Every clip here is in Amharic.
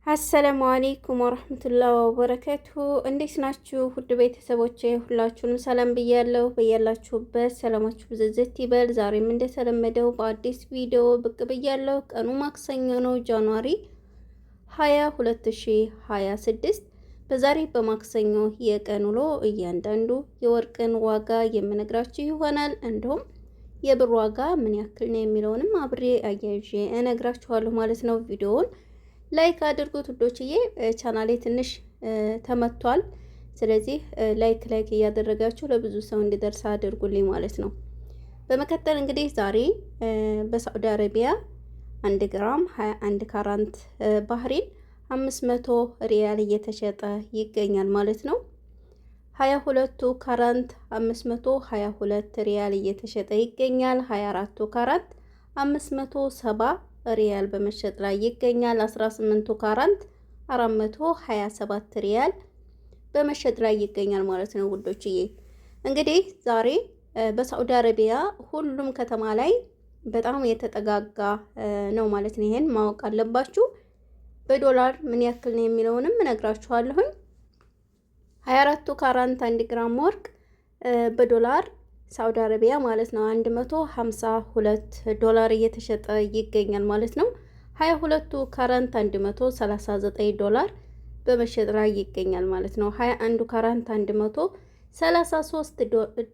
አሰላሙ አለይኩም ወራህመቱላሂ ወበረካቱሁ። እንዴት ናችሁ ውድ ቤተሰቦቼ? ሁላችሁንም ሰላም ብያለሁ። በያላችሁበት ሰላማችሁ ብዝዝት ይበል። ዛሬም እንደተለመደው በአዲስ ቪዲዮ ብቅ ብያለሁ። ቀኑ ማክሰኞ ነው፣ ጃንዋሪ 20 2026። በዛሬ በማክሰኞ የቀን ውሎ እያንዳንዱ የወርቅን ዋጋ የምነግራችሁ ይሆናል። እንዲሁም የብር ዋጋ ምን ያክል ነው የሚለውንም አብሬ አያይዤ እነግራችኋለሁ ማለት ነው። ቪዲዮውን ላይክ አድርጉት ውዶችዬ። ቻናሌ ትንሽ ተመቷል። ስለዚህ ላይክ እያደረጋችሁ ለብዙ ሰው እንዲደርስ አድርጉልኝ ማለት ነው። በመቀጠል እንግዲህ ዛሬ በሳዑዲ አረቢያ 1 ግራም 21 ካራንት ባህሪን 500 ሪያል እየተሸጠ ይገኛል ማለት ነው። 22ቱ ካራንት 522 ሪያል እየተሸጠ ይገኛል። 24ቱ ካራንት 570 ሪያል በመሸጥ ላይ ይገኛል። 18ቱ ካራንት 427 ሪያል በመሸጥ ላይ ይገኛል ማለት ነው ውዶችዬ። እንግዲህ ዛሬ በሳዑዲ አረቢያ ሁሉም ከተማ ላይ በጣም የተጠጋጋ ነው ማለት ነው። ይሄን ማወቅ አለባችሁ። በዶላር ምን ያክል ነው የሚለውንም እነግራችኋለሁኝ። 24ቱ ካራንት 1 ግራም ወርቅ በዶላር ሳዑዲ አረቢያ ማለት ነው 152 ዶላር እየተሸጠ ይገኛል ማለት ነው። 22ቱ ካራንት 139 ዶላር በመሸጥ ላይ ይገኛል ማለት ነው። 21ዱ ካራንት 133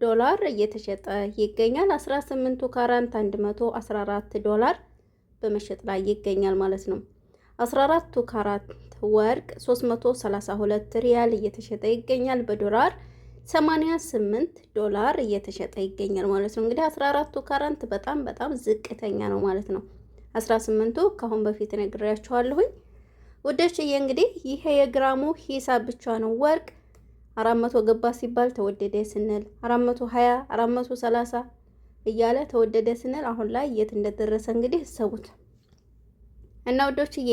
ዶላር እየተሸጠ ይገኛል። 18ቱ ካራንት 114 ዶላር በመሸጥ ላይ ይገኛል ማለት ነው። 14ቱ ካራንት ወርቅ 332 ሪያል እየተሸጠ ይገኛል። በዶላር 88 ዶላር እየተሸጠ ይገኛል ማለት ነው። እንግዲህ 14ቱ ካራንት በጣም ዝቅተኛ ነው ማለት ነው። 18ቱ ከአሁን በፊት ነግሬያችኋለሁኝ ውዶችዬ። እንግዲህ ይሄ የግራሙ ሂሳብ ብቻ ነው። ወርቅ 400 ገባ ሲባል ተወደደ ስንል 420 430 እያለ ተወደደ ስንል አሁን ላይ የት እንደደረሰ እንግዲህ እሰቡት። እና ውዶችዬ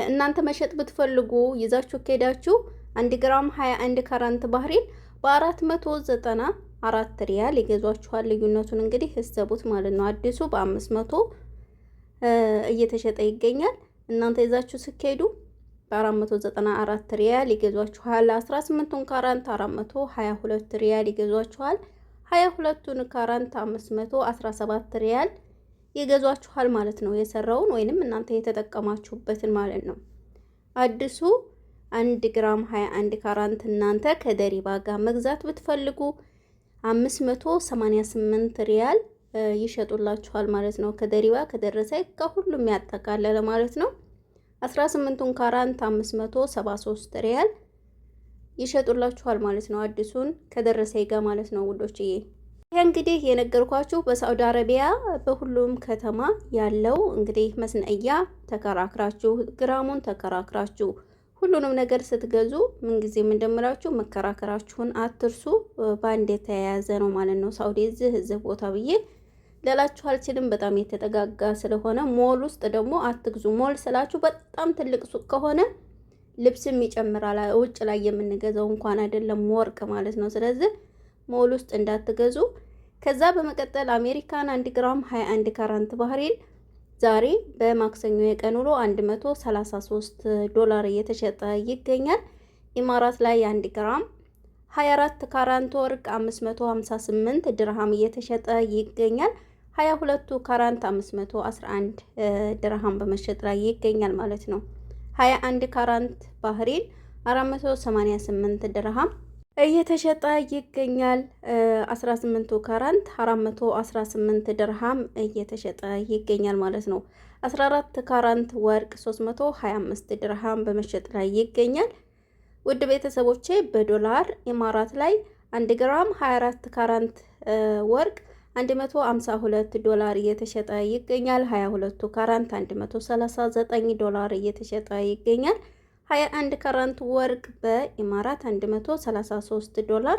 እናንተ መሸጥ ብትፈልጉ ይዛችሁ ከሄዳችሁ 1 ግራም 21 ካራንት ባህሪን በ494 ሪያል ይገዟችኋል። ልዩነቱን እንግዲህ እሰቡት ማለት ነው። አዲሱ በ500 እየተሸጠ ይገኛል። እናንተ ይዛችሁ ስትሄዱ በ494 ሪያል ይገዟችኋል። 18ቱን ካራንት 422 ሪያል ይገዟችኋል። 22ቱን ካራንት 517 ሪያል ይገዟችኋል ማለት ነው። የሰራውን ወይንም እናንተ የተጠቀማችሁበትን ማለት ነው። አዲሱ 1 ግራም 21 ካራንት እናንተ ከደሪባ ጋር መግዛት ብትፈልጉ 588 ሪያል ይሸጡላችኋል ማለት ነው። ከደሪባ ከደረሰ ከሁሉም ያጠቃለለ ማለት ነው። 18ቱን ካራንት 573 ሪያል ይሸጡላችኋል ማለት ነው። አዲሱን ከደረሰ ጋር ማለት ነው ውዶችዬ። ይሄ እንግዲህ የነገርኳችሁ በሳዑዲ አረቢያ በሁሉም ከተማ ያለው እንግዲህ መስነእያ ተከራክራችሁ ግራሙን ተከራክራችሁ ሁሉንም ነገር ስትገዙ ምንጊዜም እንደምላችሁ መከራከራችሁን አትርሱ። ባንድ የተያያዘ ነው ማለት ነው። ሳዑዲ እዚህ ቦታ ብዬ ልላችሁ አልችልም። በጣም የተጠጋጋ ስለሆነ ሞል ውስጥ ደግሞ አትግዙ። ሞል ስላችሁ በጣም ትልቅ ሱቅ ከሆነ ልብስም ይጨምራል። ውጭ ላይ የምንገዛው እንኳን አይደለም ወርቅ ማለት ነው። ስለዚህ ሞል ውስጥ እንዳትገዙ። ከዛ በመቀጠል አሜሪካን 1 ግራም 21 ካራንት ባህሪን ዛሬ በማክሰኞ የቀን ውሎ 133 ዶላር እየተሸጠ ይገኛል። ኢማራት ላይ 1 ግራም 24 ካራንት ወርቅ 558 ድርሃም እየተሸጠ ይገኛል። 22ቱ ካራንት 511 ድርሃም በመሸጥ ላይ ይገኛል ማለት ነው። 21 ካራንት ባህሪን 488 ድርሃም እየተሸጠ ይገኛል። 18ቱ ካራንት 418 ድርሃም እየተሸጠ ይገኛል ማለት ነው። 14 ካራንት ወርቅ 325 ድርሃም በመሸጥ ላይ ይገኛል። ውድ ቤተሰቦቼ በዶላር ኢማራት ላይ 1 ግራም 24 ካራንት ወርቅ 152 ዶላር እየተሸጠ ይገኛል። 22ቱ ካራንት 139 ዶላር እየተሸጠ ይገኛል። 21 ካራንት ወርቅ በኢማራት 133 ዶላር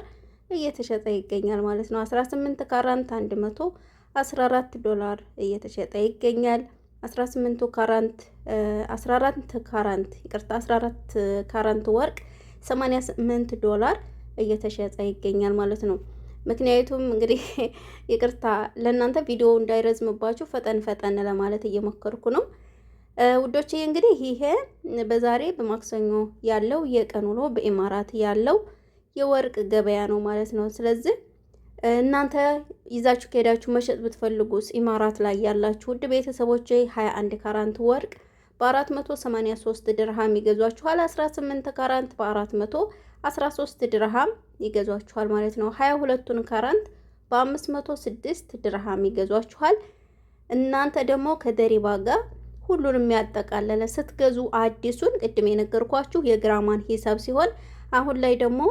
እየተሸጠ ይገኛል ማለት ነው። 18 ካራንት 114 ዶላር እየተሸጠ ይገኛል። 14 ካራንት ወርቅ 88 ዶላር እየተሸጠ ይገኛል ማለት ነው። ምክንያቱም እንግዲህ ይቅርታ ለእናንተ ቪዲዮ እንዳይረዝምባችሁ ፈጠን ለማለት እየሞከርኩ ነው። ውዶቼ እንግዲህ ይሄ በዛሬ በማክሰኞ ያለው የቀን ውሎ በኢማራት ያለው የወርቅ ገበያ ነው ማለት ነው። ስለዚህ እናንተ ይዛችሁ ከሄዳችሁ መሸጥ ብትፈልጉስ ኢማራት ላይ ያላችሁ ውድ ቤተሰቦቼ 21 ካራንት ወርቅ በ483 ድርሃም ይገዟችኋል። 18 ካራንት በ413 ድርሃም ይገዟችኋል ማለት ነው። 22ቱን ካራንት በ506 ድርሃም ይገዟችኋል። እናንተ ደግሞ ከደሪባ ጋር ሁሉንም ያጠቃለለ ስትገዙ አዲሱን ቅድም የነገርኳችሁ የግራማን ሂሳብ ሲሆን አሁን ላይ ደግሞ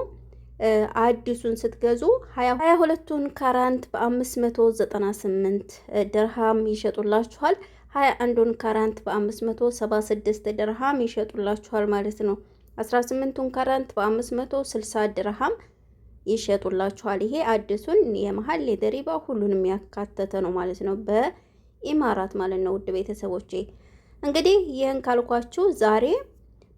አዲሱን ስትገዙ 22ቱን ካራንት በ598 ድርሃም ይሸጡላችኋል። 21ን ካራንት በ576 ድርሃም ይሸጡላችኋል ማለት ነው። 18ቱን ካራንት በ560 ድርሃም ይሸጡላችኋል። ይሄ አዲሱን የመሀል የደሪባ ሁሉንም ያካተተ ነው ማለት ነው፣ በኢማራት ማለት ነው። ውድ ቤተሰቦቼ እንግዲህ ይህን ካልኳችሁ ዛሬ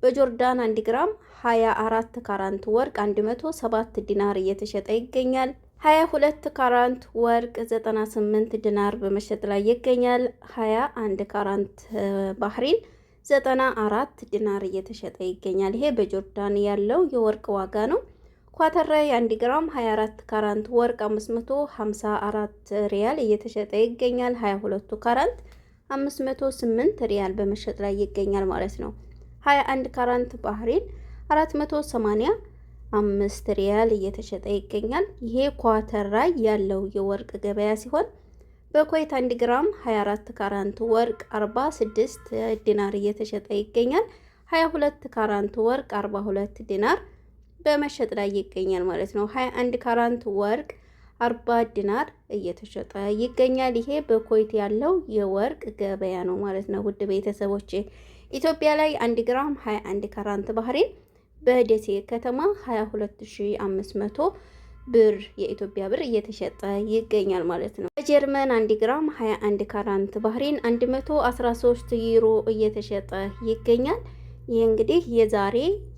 በጆርዳን 1 ግራም 24 ካራንት ወርቅ 107 ዲናር እየተሸጠ ይገኛል። 22 ካራንት ወርቅ 98 ዲናር በመሸጥ ላይ ይገኛል። 21 ካራንት ባህሪን 94 ዲናር እየተሸጠ ይገኛል። ይሄ በጆርዳን ያለው የወርቅ ዋጋ ነው። ኳተር ላይ 1 ግራም 24 ካራንት ወርቅ 554 ሪያል እየተሸጠ ይገኛል። 22 ካራንት 508 ሪያል በመሸጥ ላይ ይገኛል ማለት ነው። 21 ካራንት ባህሪን 485 ሪያል እየተሸጠ ይገኛል። ይሄ ኳተር ላይ ያለው የወርቅ ገበያ ሲሆን በኩዌት 1 ግራም 24 ካራንት ወርቅ 46 ዲናር እየተሸጠ ይገኛል። 22 ካራንት ወርቅ 42 ዲናር በመሸጥ ላይ ይገኛል ማለት ነው። 21 ካራንት ወርቅ 40 ዲናር እየተሸጠ ይገኛል። ይሄ በኩዌት ያለው የወርቅ ገበያ ነው ማለት ነው። ውድ ቤተሰቦቼ ኢትዮጵያ ላይ 1 ግራም 21 ካራንት ባህሪን በደሴ ከተማ 22500 ብር የኢትዮጵያ ብር እየተሸጠ ይገኛል ማለት ነው። በጀርመን 1 ግራም 21 ካራንት ባህሪን 113 ዩሮ እየተሸጠ ይገኛል። ይህ እንግዲህ የዛሬ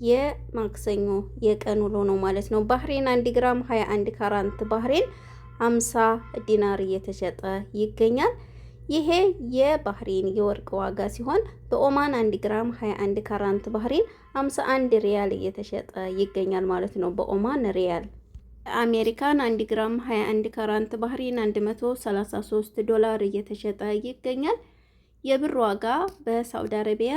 የማክሰኞ የቀን ውሎ ነው ማለት ነው። ባህሪን 1 ግራም 21 ካራንት ባህሪን 50 ዲናር እየተሸጠ ይገኛል። ይሄ የባህሪን የወርቅ ዋጋ ሲሆን በኦማን 1 ግራም 21 ካራንት ባህሪን 51 ሪያል እየተሸጠ ይገኛል ማለት ነው። በኦማን ሪያል አሜሪካን 1 ግራም 21 ካራንት ባህሪን 133 ዶላር እየተሸጠ ይገኛል። የብር ዋጋ በሳውዲ አረቢያ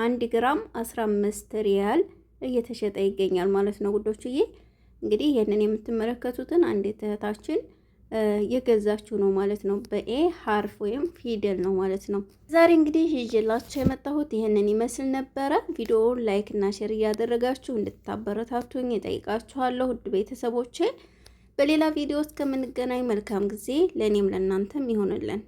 1 ግራም 15 ሪያል እየተሸጠ ይገኛል ማለት ነው። ውዶችዬ እንግዲህ ይሄንን የምትመለከቱትን አንዲት እህታችን የገዛችሁ ነው ማለት ነው። በኤ ሀርፍ ወይም ፊደል ነው ማለት ነው። ዛሬ እንግዲህ ይዤላችሁ የመጣሁት ይሄንን ይመስል ነበረ። ቪዲዮውን ላይክ እና ሼር እያደረጋችሁ እንድታበረታቱኝ እጠይቃችኋለሁ። ውድ ቤተሰቦቼ በሌላ ቪዲዮ እስከምንገናኝ መልካም ጊዜ ለእኔም ለእናንተም ይሆንልን።